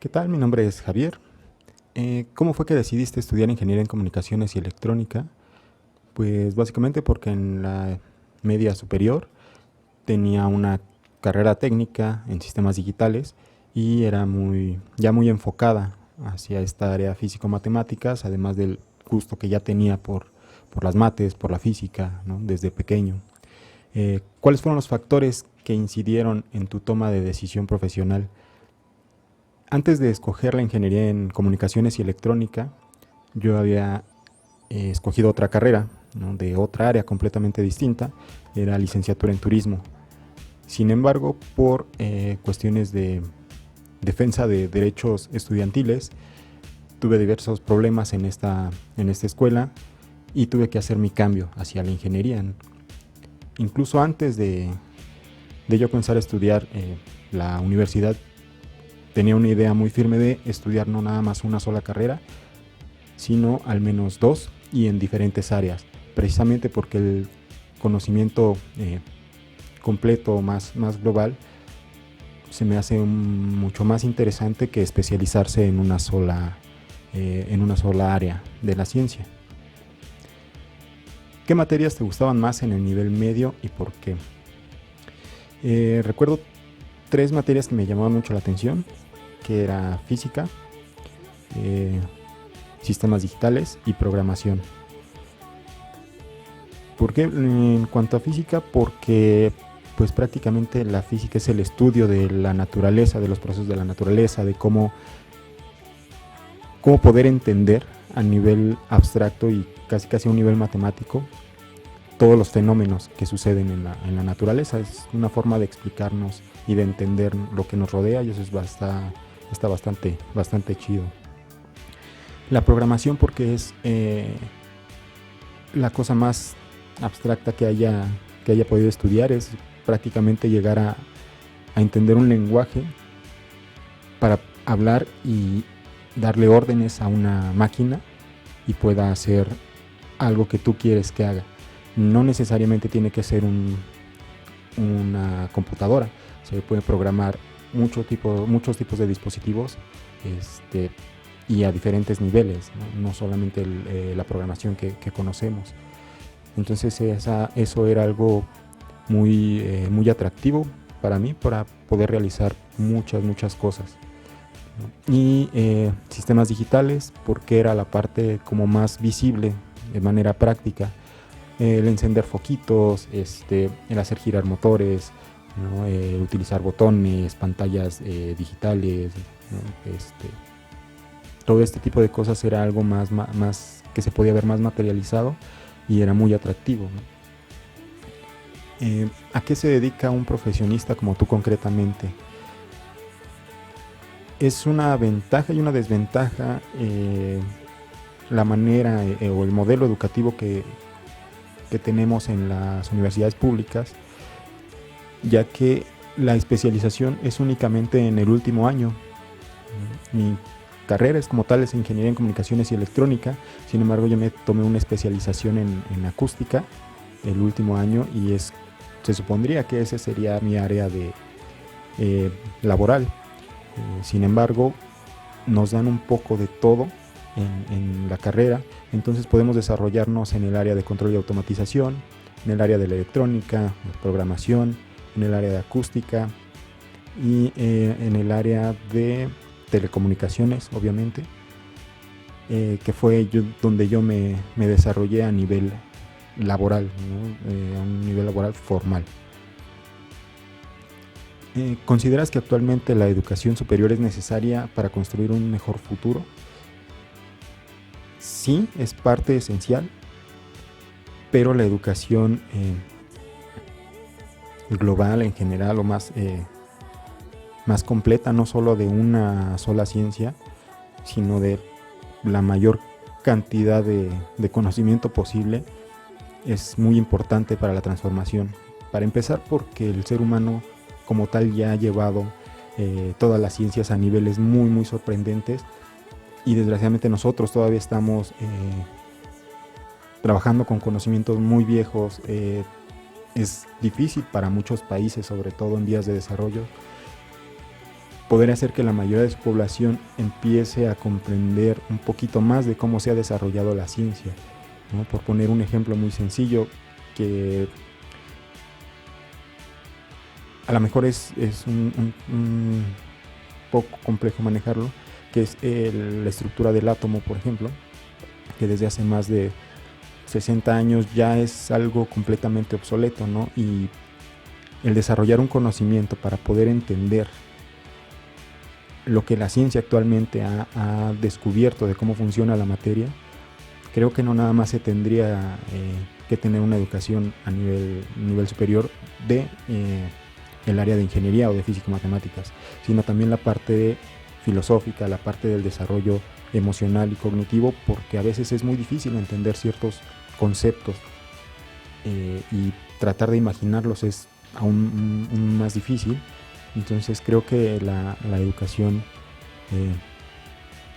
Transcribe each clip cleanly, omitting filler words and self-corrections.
¿Qué tal? Mi nombre es Javier. ¿Cómo fue que decidiste estudiar Ingeniería en Comunicaciones y Electrónica? Pues básicamente porque en la media superior tenía una carrera técnica en sistemas digitales y era ya muy enfocada hacia esta área físico-matemáticas, además del gusto que ya tenía por las mates, por la física, ¿no? Desde pequeño. ¿Cuáles fueron los factores que incidieron en tu toma de decisión profesional? Antes de escoger la ingeniería en comunicaciones y electrónica, yo había escogido otra carrera, ¿no? De otra área completamente distinta, era licenciatura en turismo. Sin embargo, por cuestiones de defensa de derechos estudiantiles, tuve diversos problemas en esta escuela y tuve que hacer mi cambio hacia la ingeniería. Incluso antes de yo comenzar a estudiar la universidad, tenía una idea muy firme de estudiar no nada más una sola carrera, sino al menos dos y en diferentes áreas, precisamente porque el conocimiento completo, más global, se me hace mucho más interesante que especializarse en una sola área de la ciencia. ¿Qué materias te gustaban más en el nivel medio y por qué? Recuerdo tres materias que me llamaban mucho la atención, que era física, eh, sistemas digitales y programación. ¿Por qué? En cuanto a física, porque pues prácticamente la física es el estudio de la naturaleza, de los procesos de la naturaleza, de cómo poder entender a nivel abstracto y casi a un nivel matemático todos los fenómenos que suceden en la naturaleza. Es una forma de explicarnos y de entender lo que nos rodea y eso está bastante chido. La programación porque es la cosa más abstracta que haya podido estudiar, es prácticamente llegar a entender un lenguaje para hablar y darle órdenes a una máquina y pueda hacer algo que tú quieres que haga. No necesariamente tiene que ser una computadora, se puede programar muchos tipos de dispositivos y a diferentes niveles, no solamente la programación que conocemos. Entonces eso era algo muy atractivo para mí, para poder realizar muchas cosas. Y sistemas digitales, porque era la parte como más visible de manera práctica. El encender foquitos, el hacer girar motores, ¿no? Utilizar botones, pantallas digitales, ¿no? Todo este tipo de cosas era algo más que se podía ver más materializado y era muy atractivo, ¿no? ¿A qué se dedica un profesionista como tú concretamente? Es una ventaja y una desventaja la manera o el modelo educativo que tenemos en las universidades públicas, ya que la especialización es únicamente en el último año. Mi carrera es como tal, es Ingeniería en Comunicaciones y Electrónica, sin embargo yo me tomé una especialización en acústica el último año y se supondría que ese sería mi área de laboral. Sin embargo, nos dan un poco de todo en la carrera, entonces podemos desarrollarnos en el área de control y automatización, en el área de la electrónica, de programación, en el área de acústica y en el área de telecomunicaciones, obviamente, que fue donde yo me desarrollé a nivel laboral, ¿no? A un nivel laboral formal. ¿Consideras que actualmente la educación superior es necesaria para construir un mejor futuro? Sí, es parte esencial, pero la educación global en general o más completa, no solo de una sola ciencia, sino de la mayor cantidad de conocimiento posible, es muy importante para la transformación. Para empezar, porque el ser humano como tal ya ha llevado todas las ciencias a niveles muy sorprendentes y desgraciadamente nosotros todavía estamos trabajando con conocimientos muy viejos. Es difícil para muchos países, sobre todo en vías de desarrollo, poder hacer que la mayoría de su población empiece a comprender un poquito más de cómo se ha desarrollado la ciencia, ¿no? Por poner un ejemplo muy sencillo, que a lo mejor es un poco complejo manejarlo, que es la estructura del átomo, por ejemplo, que desde hace más de 60 años ya es algo completamente obsoleto, ¿no? Y el desarrollar un conocimiento para poder entender lo que la ciencia actualmente ha descubierto de cómo funciona la materia, creo que no nada más se tendría que tener una educación a nivel superior de el área de ingeniería o de físico-matemáticas, sino también la parte filosófica, la parte del desarrollo emocional y cognitivo, porque a veces es muy difícil entender ciertos conceptos y tratar de imaginarlos es aún más difícil. Entonces creo que la educación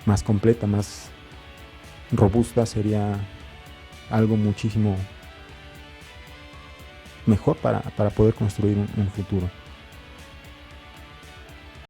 más completa, más robusta sería algo muchísimo mejor para poder construir un futuro.